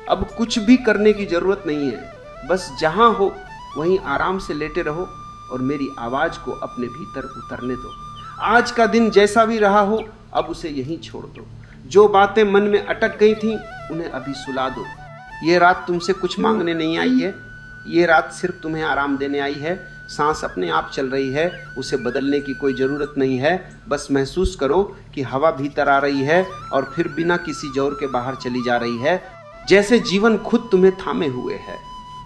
अब कुछ भी करने की जरूरत नहीं है, बस जहां हो वहीं आराम से लेटे रहो और मेरी आवाज को अपने भीतर उतरने दो। आज का दिन जैसा भी रहा हो अब उसे यहीं छोड़ दो। जो बातें मन में अटक गई थीं उन्हें अभी सुला दो। ये रात तुमसे कुछ मांगने नहीं आई है, ये रात सिर्फ तुम्हें आराम देने आई है। सांस अपने आप चल रही है, उसे बदलने की कोई ज़रूरत नहीं है। बस महसूस करो कि हवा भीतर आ रही है और फिर बिना किसी जोर के बाहर चली जा रही है, जैसे जीवन खुद तुम्हें थामे हुए है।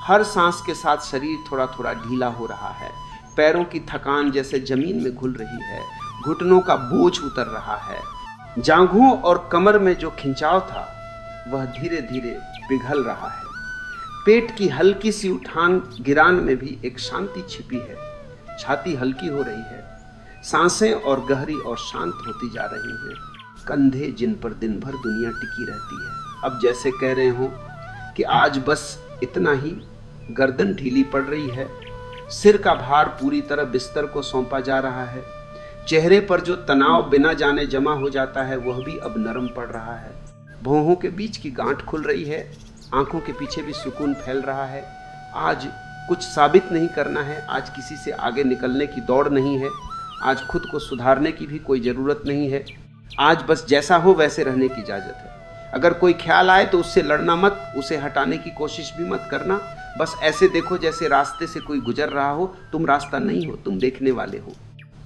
हर सांस के साथ शरीर थोड़ा थोड़ा ढीला हो रहा है, पैरों की थकान जैसे जमीन में घुल रही है, घुटनों का बोझ उतर रहा है। जांघों और कमर में जो खिंचाव था वह धीरे धीरे पिघल रहा है। पेट की हल्की सी उठान गिरान में भी एक शांति छिपी है। छाती हल्की हो रही है, सांसें और गहरी और शांत होती जा रही हैं। कंधे जिन पर दिन भर दुनिया टिकी रहती है अब जैसे कह रहे हो कि आज बस इतना ही। गर्दन ढीली पड़ रही है, सिर का भार पूरी तरह बिस्तर को सौंपा जा रहा है। चेहरे पर जो तनाव बिना जाने जमा हो जाता है वह भी अब नरम पड़ रहा है। भौहों के बीच की गांठ खुल रही है, आंखों के पीछे भी सुकून फैल रहा है। आज कुछ साबित नहीं करना है, आज किसी से आगे निकलने की दौड़ नहीं है, आज खुद को सुधारने की भी कोई ज़रूरत नहीं है। आज बस जैसा हो वैसे रहने की इजाज़त है। अगर कोई ख्याल आए तो उससे लड़ना मत, उसे हटाने की कोशिश भी मत करना। बस ऐसे देखो जैसे रास्ते से कोई गुजर रहा हो। तुम रास्ता नहीं हो, तुम देखने वाले हो।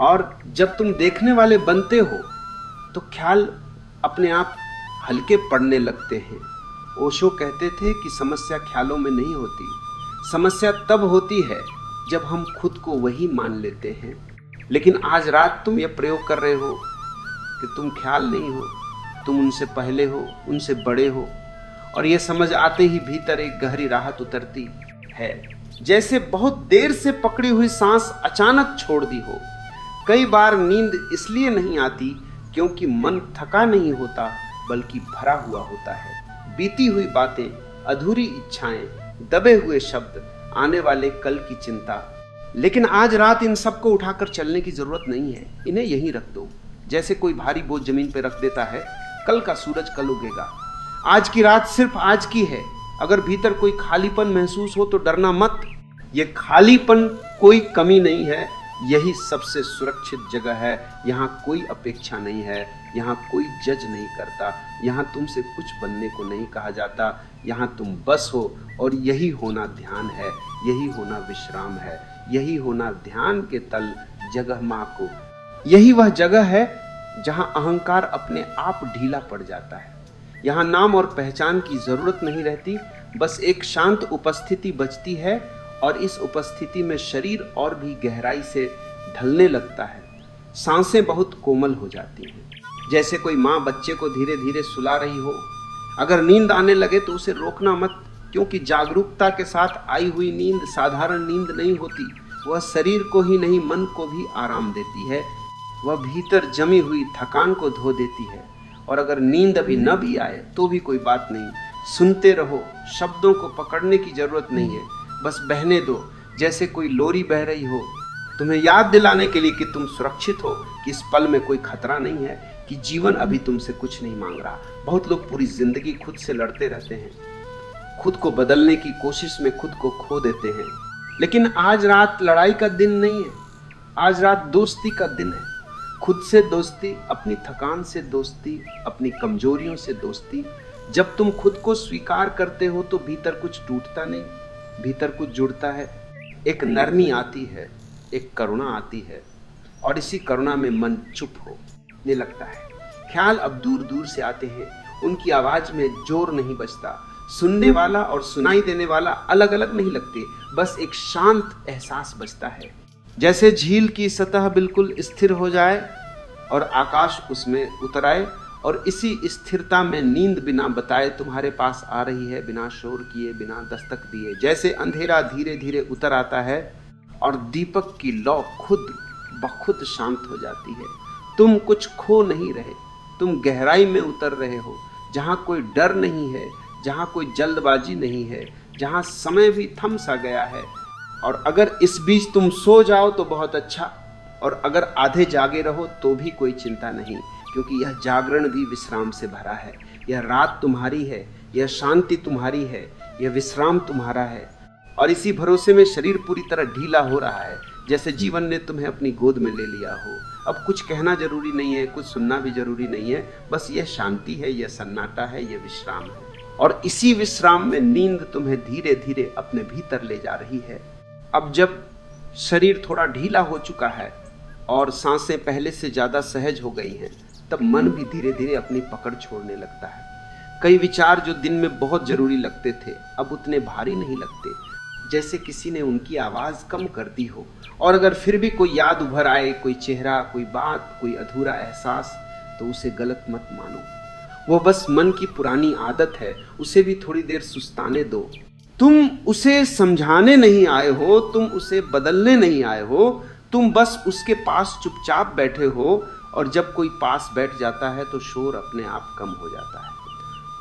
और जब तुम देखने वाले बनते हो तो ख्याल अपने आप हल्के पड़ने लगते हैं। ओशो कहते थे कि समस्या ख्यालों में नहीं होती, समस्या तब होती है जब हम खुद को वही मान लेते हैं। लेकिन आज रात तुम यह प्रयोग कर रहे हो कि तुम ख्याल नहीं हो, तुम उनसे पहले हो, उनसे बड़े हो। और ये समझ आते ही भीतर एक गहरी राहत उतरती है, जैसे बहुत देर से पकड़ी हुई सांस अचानक छोड़ दी हो। कई बार नींद इसलिए नहीं आती क्योंकि मन थका नहीं होता बल्कि भरा हुआ होता है। बीती हुई बातें, अधूरी इच्छाएं, दबे हुए शब्द, आने वाले कल की चिंता। लेकिन आज रात इन सबको उठाकर चलने की जरूरत नहीं है, इन्हें यहीं रख दो। जैसे कोई भारी बोझ जमीन पर रख देता है, कल का सूरज कल उगेगा। आज की रात सिर्फ आज की है। अगर भीतर कोई खालीपन महसूस हो तो डरना मत। ये खालीपन कोई कमी नहीं है, यही सबसे सुरक्षित जगह है। यहाँ कोई अपेक्षा नहीं है, यहाँ कोई जज नहीं करता, यहाँ तुमसे कुछ बनने को नहीं कहा जाता। यहाँ तुम बस हो और यही होना ध्यान है, यही होना विश्राम है, यही होना ध्यान के तल जगह माँ को। यही वह जगह है जहाँ अहंकार अपने आप ढीला पड़ जाता है। यहाँ नाम और पहचान की जरूरत नहीं रहती, बस एक शांत उपस्थिति बचती है। और इस उपस्थिति में शरीर और भी गहराई से ढलने लगता है। सांसें बहुत कोमल हो जाती हैं, जैसे कोई माँ बच्चे को धीरे धीरे सुला रही हो। अगर नींद आने लगे तो उसे रोकना मत, क्योंकि जागरूकता के साथ आई हुई नींद साधारण नींद नहीं होती। वह शरीर को ही नहीं मन को भी आराम देती है। वह भीतर जमी हुई थकान को धो देती है। और अगर नींद अभी न भी आए तो भी कोई बात नहीं, सुनते रहो। शब्दों को पकड़ने की जरूरत नहीं है, बस बहने दो, जैसे कोई लोरी बह रही हो, तुम्हें याद दिलाने के लिए कि तुम सुरक्षित हो, कि इस पल में कोई खतरा नहीं है, कि जीवन अभी तुमसे कुछ नहीं मांग रहा। बहुत लोग पूरी जिंदगी खुद से लड़ते रहते हैं, खुद को बदलने की कोशिश में खुद को खो देते हैं। लेकिन आज रात लड़ाई का दिन नहीं है, आज रात दोस्ती का दिन है। खुद से दोस्ती, अपनी थकान से दोस्ती, अपनी कमजोरियों से दोस्ती। जब तुम खुद को स्वीकार करते हो तो भीतर कुछ टूटता नहीं, भीतर कुछ जुड़ता है। एक नरमी आती है, एक करुणा आती है, और इसी करुणा में मन चुप होने लगता है। ख्याल अब दूर दूर से आते हैं, उनकी आवाज में जोर नहीं बजता। सुनने वाला और सुनाई देने वाला अलग अलग नहीं लगते, बस एक शांत एहसास बजता है। जैसे झील की सतह बिल्कुल स्थिर हो जाए और आकाश उसमें उतर आए, और इसी स्थिरता में नींद बिना बताए तुम्हारे पास आ रही है, बिना शोर किए, बिना दस्तक दिए। जैसे अंधेरा धीरे धीरे उतर आता है और दीपक की लौ खुद बखुद शांत हो जाती है। तुम कुछ खो नहीं रहे, तुम गहराई में उतर रहे हो, जहाँ कोई डर नहीं है, जहाँ कोई जल्दबाजी नहीं है, जहाँ समय भी थम सा गया है। और अगर इस बीच तुम सो जाओ तो बहुत अच्छा, और अगर आधे जागे रहो तो भी कोई चिंता नहीं, क्योंकि यह जागरण भी विश्राम से भरा है। यह रात तुम्हारी है, यह शांति तुम्हारी है, यह विश्राम तुम्हारा है। और इसी भरोसे में शरीर पूरी तरह ढीला हो रहा है, जैसे जीवन ने तुम्हें अपनी गोद में ले लिया हो। अब कुछ कहना जरूरी नहीं है, कुछ सुनना भी जरूरी नहीं है, बस यह शांति है, यह सन्नाटा है, यह विश्राम है। और इसी विश्राम में नींद तुम्हें धीरे धीरे अपने भीतर ले जा रही है। अब जब शरीर थोड़ा ढीला हो चुका है और सांसें पहले से ज्यादा सहज हो गई हैं, तब मन भी धीरे धीरे अपनी पकड़ छोड़ने लगता है। कई विचार जो दिन में बहुत जरूरी लगते थे अब उतने भारी नहीं लगते, जैसे किसी ने उनकी आवाज कम कर दी हो। और अगर फिर भी कोई याद उभर आए, कोई चेहरा, कोई बात, कोई अधूरा एहसास, तो उसे गलत मत मानो। वो बस मन की पुरानी आदत है, उसे भी थोड़ी देर सुस्ताने दो। तुम उसे समझाने नहीं आए हो, तुम उसे बदलने नहीं आए हो, तुम बस उसके पास चुपचाप बैठे हो। और जब कोई पास बैठ जाता है तो शोर अपने आप कम हो जाता है।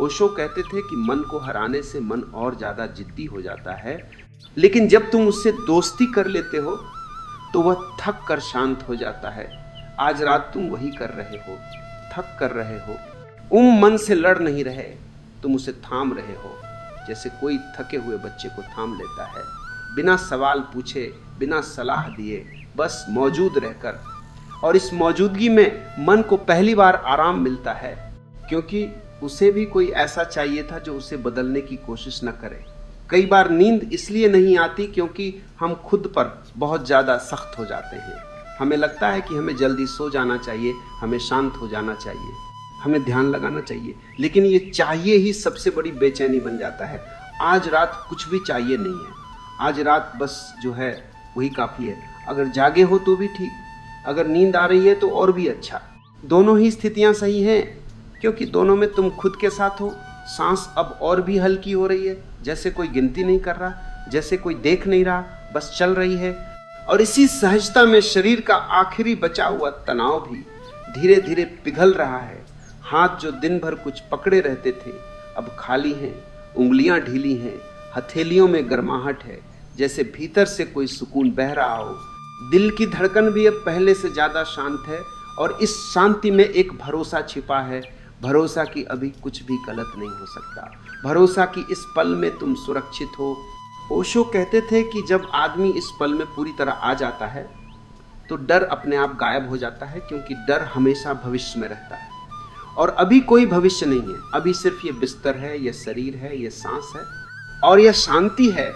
ओशो कहते थे कि मन को हराने से मन और ज्यादा जिद्दी हो जाता है, लेकिन जब तुम उससे दोस्ती कर लेते हो तो वह थक कर शांत हो जाता है। आज रात तुम वही कर रहे हो, थक कर रहे हो। मन से लड़ नहीं रहे, तुम उसे थाम रहे हो, जैसे कोई थके हुए बच्चे को थाम लेता है, बिना सवाल पूछे, बिना सलाह दिए, बस मौजूद रहकर। और इस मौजूदगी में मन को पहली बार आराम मिलता है, क्योंकि उसे भी कोई ऐसा चाहिए था जो उसे बदलने की कोशिश न करे। कई बार नींद इसलिए नहीं आती क्योंकि हम खुद पर बहुत ज़्यादा सख्त हो जाते हैं। हमें लगता है कि हमें जल्दी सो जाना चाहिए, हमें शांत हो जाना चाहिए, हमें ध्यान लगाना चाहिए, लेकिन ये चाहिए ही सबसे बड़ी बेचैनी बन जाता है। आज रात कुछ भी चाहिए नहीं है, आज रात बस जो है वही काफ़ी है। अगर जागे हो तो भी ठीक, अगर नींद आ रही है तो और भी अच्छा। दोनों ही स्थितियाँ सही हैं, क्योंकि दोनों में तुम खुद के साथ हो। सांस अब और भी हल्की हो रही है, जैसे कोई गिनती नहीं कर रहा, जैसे कोई देख नहीं रहा, बस चल रही है। और इसी सहजता में शरीर का आखिरी बचा हुआ तनाव भी धीरे धीरे पिघल रहा है। हाथ जो दिन भर कुछ पकड़े रहते थे अब खाली हैं, उंगलियां ढीली हैं, हथेलियों में गर्माहट है, जैसे भीतर से कोई सुकून बह रहा हो। दिल की धड़कन भी अब पहले से ज्यादा शांत है, और इस शांति में एक भरोसा छिपा है, भरोसा कि अभी कुछ भी गलत नहीं हो सकता, भरोसा कि इस पल में तुम सुरक्षित हो। ओशो कहते थे कि जब आदमी इस पल में पूरी तरह आ जाता है तो डर अपने आप गायब हो जाता है, क्योंकि डर हमेशा भविष्य में रहता है और अभी कोई भविष्य नहीं है। अभी सिर्फ ये बिस्तर है, ये शरीर है, ये सांस है और यह शांति है।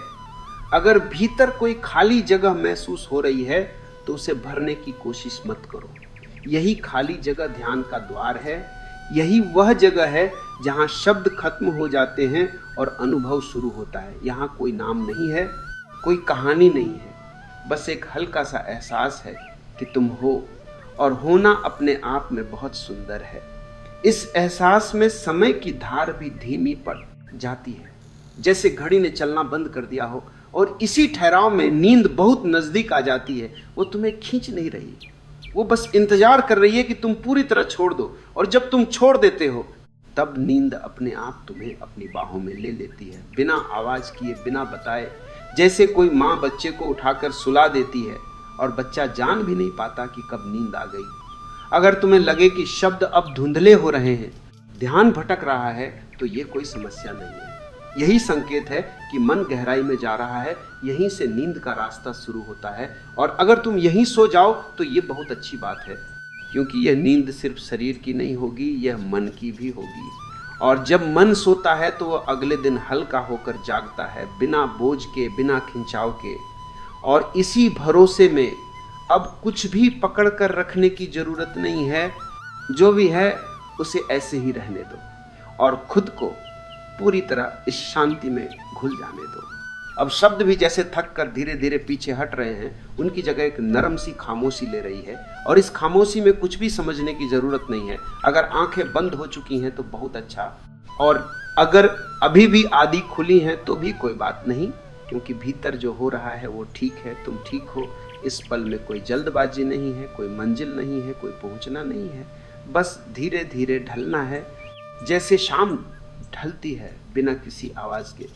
अगर भीतर कोई खाली जगह महसूस हो रही है तो उसे भरने की कोशिश मत करो। यही खाली जगह ध्यान का द्वार है, यही वह जगह है जहाँ शब्द खत्म हो जाते हैं और अनुभव शुरू होता है। यहाँ कोई नाम नहीं है, कोई कहानी नहीं है, बस एक हल्का सा एहसास है कि तुम हो, और होना अपने आप में बहुत सुंदर है। इस एहसास में समय की धार भी धीमी पड़ जाती है, जैसे घड़ी ने चलना बंद कर दिया हो, और इसी ठहराव में नींद बहुत नजदीक आ जाती है। वो तुम्हें खींच नहीं रही, वो बस इंतजार कर रही है कि तुम पूरी तरह छोड़ दो, और जब तुम छोड़ देते हो तब नींद अपने आप तुम्हें अपनी बाहों में ले लेती है, बिना आवाज किए, बिना बताए। जैसे कोई माँ बच्चे को उठाकर सुला देती है और बच्चा जान भी नहीं पाता कि कब नींद आ गई। अगर तुम्हें लगे कि शब्द अब धुंधले हो रहे हैं, ध्यान भटक रहा है, तो ये कोई समस्या नहीं है। यही संकेत है कि मन गहराई में जा रहा है, यहीं से नींद का रास्ता शुरू होता है। और अगर तुम यहीं सो जाओ तो ये बहुत अच्छी बात है, क्योंकि यह नींद सिर्फ शरीर की नहीं होगी, यह मन की भी होगी। और जब मन सोता है तो वह अगले दिन हल्का होकर जागता है, बिना बोझ के, बिना खिंचाव के। और इसी भरोसे में अब कुछ भी पकड़ कर रखने की जरूरत नहीं है, जो भी है उसे ऐसे ही रहने दो और खुद को पूरी तरह इस शांति में घुल जाने दो। अब शब्द भी जैसे थक कर धीरे धीरे पीछे हट रहे हैं, उनकी जगह एक नरम सी खामोशी ले रही है, और इस खामोशी में कुछ भी समझने की जरूरत नहीं है। अगर आंखें बंद हो चुकी हैं तो बहुत अच्छा, और अगर अभी भी आधी खुली हैं तो भी कोई बात नहीं, क्योंकि भीतर जो हो रहा है वो ठीक है, तुम ठीक हो। इस पल में कोई जल्दबाजी नहीं है, कोई मंजिल नहीं है, कोई पहुंचना नहीं है, बस धीरे धीरे ढलना है, जैसे शाम ढलती है बिना किसी आवाज के।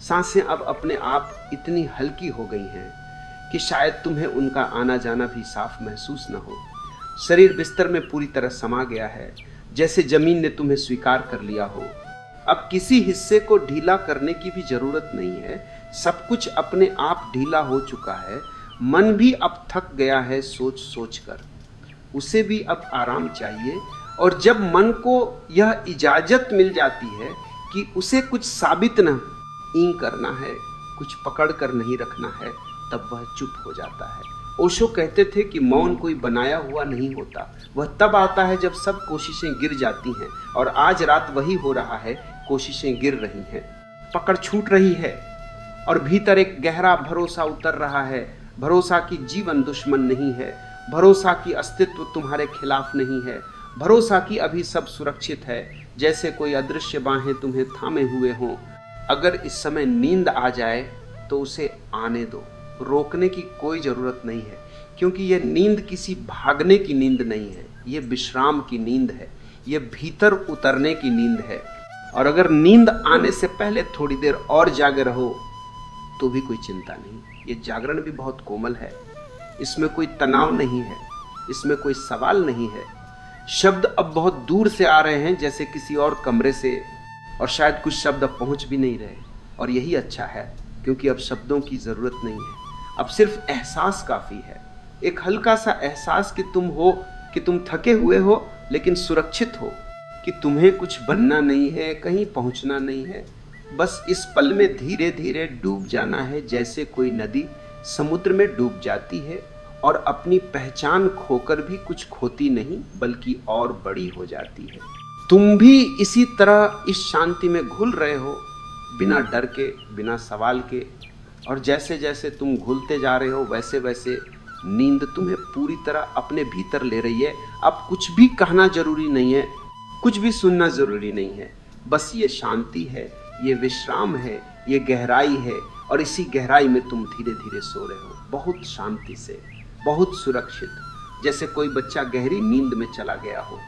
सांसें अब अपने आप इतनी हल्की हो गई हैं कि शायद तुम्हें उनका आना जाना भी साफ महसूस न हो। शरीर बिस्तर में पूरी तरह समा गया है, जैसे जमीन ने तुम्हें स्वीकार कर लिया हो। अब किसी हिस्से को ढीला करने की भी जरूरत नहीं है, सब कुछ अपने आप ढीला हो चुका है। मन भी अब थक गया है सोच सोच कर, उसे भी अब आराम चाहिए। और जब मन को यह इजाजत मिल जाती है कि उसे कुछ साबित न करना है, कुछ पकड़ कर नहीं रखना है, तब वह चुप हो जाता है। ओशो कहते थे कि मौन कोई बनाया हुआ नहीं होता, वह तब आता है जब सब कोशिशें गिर जाती हैं। और आज रात वही हो रहा है, कोशिशें गिर रही हैं, पकड़ छूट रही है और भीतर एक गहरा भरोसा उतर रहा है। भरोसा कि जीवन दुश्मन नहीं है, भरोसा कि अस्तित्व तुम्हारे खिलाफ नहीं है, भरोसा कि अभी सब सुरक्षित है, जैसे कोई अदृश्य बाहें तुम्हें थामे हुए हों। अगर इस समय नींद आ जाए तो उसे आने दो, रोकने की कोई जरूरत नहीं है, क्योंकि यह नींद किसी भागने की नींद नहीं है, यह विश्राम की नींद है, यह भीतर उतरने की नींद है। और अगर नींद आने से पहले थोड़ी देर और जागे रहो तो भी कोई चिंता नहीं। ये जागरण भी बहुत कोमल है, इसमें कोई तनाव नहीं है, इसमें कोई सवाल नहीं है। शब्द अब बहुत दूर से आ रहे हैं, जैसे किसी और कमरे से, और शायद कुछ शब्द अब पहुंच भी नहीं रहे। और यही अच्छा है, क्योंकि अब शब्दों की जरूरत नहीं है, अब सिर्फ एहसास काफी है। एक हल्का सा एहसास कि तुम थके हुए हो लेकिन सुरक्षित हो, कि तुम्हें कुछ बनना नहीं है, कहीं पहुंचना नहीं है, बस इस पल में धीरे धीरे डूब जाना है, जैसे कोई नदी समुद्र में डूब जाती है और अपनी पहचान खोकर भी कुछ खोती नहीं, बल्कि और बड़ी हो जाती है। तुम भी इसी तरह इस शांति में घुल रहे हो, बिना डर के, बिना सवाल के। और जैसे जैसे तुम घुलते जा रहे हो, वैसे वैसे नींद तुम्हें पूरी तरह अपने भीतर ले रही है। अब कुछ भी कहना जरूरी नहीं है, कुछ भी सुनना जरूरी नहीं है, बस ये शांति है, ये विश्राम है, ये गहराई है। और इसी गहराई में तुम धीरे धीरे सो रहे हो, बहुत शांति से, बहुत सुरक्षित, जैसे कोई बच्चा गहरी नींद में चला गया हो।